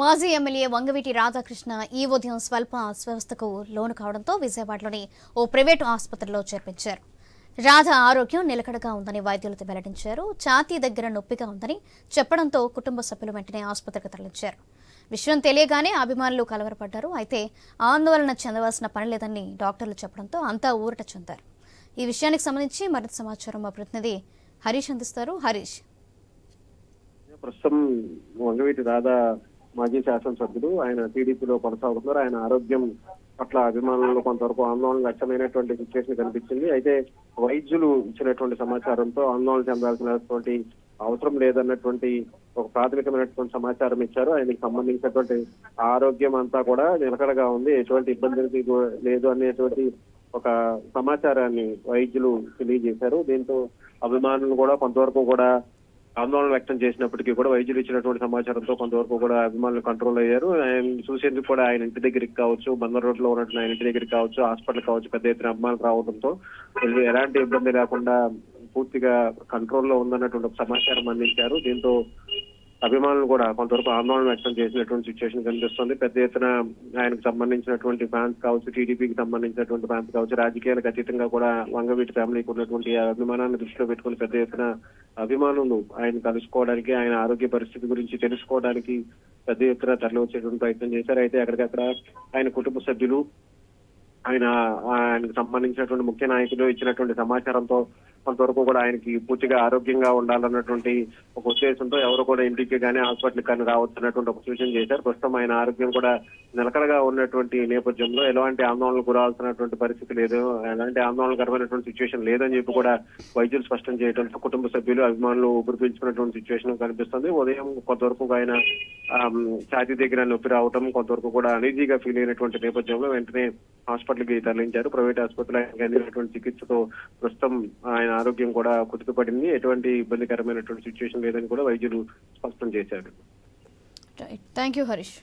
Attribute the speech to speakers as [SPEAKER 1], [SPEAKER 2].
[SPEAKER 1] మాజీ ఎమ్మెల్యే వంగవీటి రాధాకృష్ణ ఈ ఉదయం స్వల్ప అస్వస్థతకు లోను కావడంతో విజయవాడలోని ఓ ప్రైవేటు ఆసుపత్రిలో చేర్పించారు. రాధ ఆరోగ్యం నిలకడగా ఉందని వైద్యులతో వెల్లడించారు. ఛాతీ దగ్గర నొప్పిగా ఉందని చెప్పడంతో కుటుంబ సభ్యులు వెంటనే ఆసుపత్రికి తరలించారు. విషయం తెలియగానే అభిమానులు కలవరపడ్డారు. అయితే ఆందోళన చెందవలసిన పని లేదని డాక్టర్లు చెప్పడంతో అంతా ఊరట చెందారు. ఈ విషయానికి సంబంధించి మరింత సమాచారం మా ప్రతినిధి హరీష్ అందిస్తారు. హరీష్,
[SPEAKER 2] ప్రస్తుతం వంగవీటి రాధా మాజీ శాసనసభ్యుడు, ఆయన టీడీపీలో కొనసాగుతున్నారు. ఆయన ఆరోగ్యం పట్ల అభిమానులు కొంతవరకు ఆందోళన వ్యక్తమైనటువంటి సిచ్యువేషన్ కనిపించింది. అయితే వైద్యులు ఇచ్చినటువంటి సమాచారంతో ఆందోళన చెందాల్సినటువంటి అవసరం లేదన్నటువంటి ఒక ప్రాథమికమైనటువంటి సమాచారం ఇచ్చారు. ఆయనకి సంబంధించినటువంటి ఆరోగ్యం అంతా కూడా నిలకడగా ఉంది, ఎటువంటి ఇబ్బంది లేదు అనేటువంటి ఒక సమాచారాన్ని వైద్యులు తెలియజేశారు. దీంతో అభిమానులు కూడా కొంతవరకు కూడా ఆందోళన వ్యక్తం చేసినప్పటికీ కూడా వైద్యులు ఇచ్చినటువంటి సమాచారంతో కొంతవరకు కూడా అభిమానులు కంట్రోల్ అయ్యారు. ఆయన చూసేందుకు కూడా ఆయన ఇంటి దగ్గరికి కావచ్చు, బందర్ రోడ్ లో ఉన్నటువంటి ఆయన ఇంటి దగ్గరికి కావచ్చు, హాస్పిటల్ కావచ్చు, పెద్ద ఎత్తున అభిమానులు రావడంతో ఎలాంటి ఇబ్బంది లేకుండా పూర్తిగా కంట్రోల్లో ఉందన్నటువంటి ఒక సమాచారం అందించారు. దీంతో అభిమానులు కూడా కొంతవరకు ఆందోళన వ్యక్తం చేసినటువంటి సిచ్యువేషన్ కనిపిస్తుంది. పెద్ద ఎత్తున ఆయనకు సంబంధించినటువంటి ఫ్యాన్స్ కావచ్చు, టీడీపీకి సంబంధించినటువంటి ఫ్యాన్స్ కావచ్చు, రాజకీయాలకు అతీతంగా కూడా వంగవీటి ఫ్యామిలీకి ఉన్నటువంటి అభిమానాన్ని దృష్టిలో పెట్టుకుని పెద్ద ఎత్తున అభిమానులు ఆయన కలుసుకోవడానికి, ఆయన ఆరోగ్య పరిస్థితి గురించి తెలుసుకోవడానికి పెద్ద ఎత్తున తరలి వచ్చేటువంటి ప్రయత్నం చేశారు. అయితే అక్కడికక్కడ ఆయన కుటుంబ సభ్యులు, ఆయనకు సంబంధించినటువంటి ముఖ్య నాయకులు ఇచ్చినటువంటి సమాచారంతో కొంతవరకు కూడా ఆయనకి పూర్తిగా ఆరోగ్యంగా ఉండాలన్నటువంటి ఒక ఉద్దేశంతో ఎవరు కూడా ఇంటికి కానీ హాస్పిటల్కి కానీ రావచ్చు అన్నటువంటి ఒక సూచన చేశారు. ప్రస్తుతం ఆయన ఆరోగ్యం కూడా నిలకడగా ఉన్నటువంటి నేపథ్యంలో ఎలాంటి ఆందోళనకు గురాల్సినటువంటి పరిస్థితి లేదు, ఎలాంటి ఆందోళనకరమైనటువంటి సిచ్యువేషన్ లేదని చెప్పి కూడా వైద్యులు స్పష్టం చేయడంతో కుటుంబ సభ్యులు, అభిమానులు ఊపిరి పీల్చుకున్నటువంటి సిచ్యువేషన్ కనిపిస్తుంది. ఉదయం కొంతవరకు ఆయన ఛాతీ దగ్గర నొప్పి రావడం, కొంతవరకు కూడా అనీజీగా ఫీల్ అయినటువంటి నేపథ్యంలో వెంటనే హాస్పిటల్కి తరలించారు. ప్రైవేట్ ఆసుపత్రిలో ఆయనకు అందినటువంటి చికిత్సతో ప్రస్తుతం ఆయన ఆరోగ్యం కూడా కుదుటపడింది, ఎటువంటి ఇబ్బందికరమైనటువంటి సిచ్యువేషన్ లేదని కూడా వైద్యులు స్పష్టం చేశారు.
[SPEAKER 1] Thank you Harish.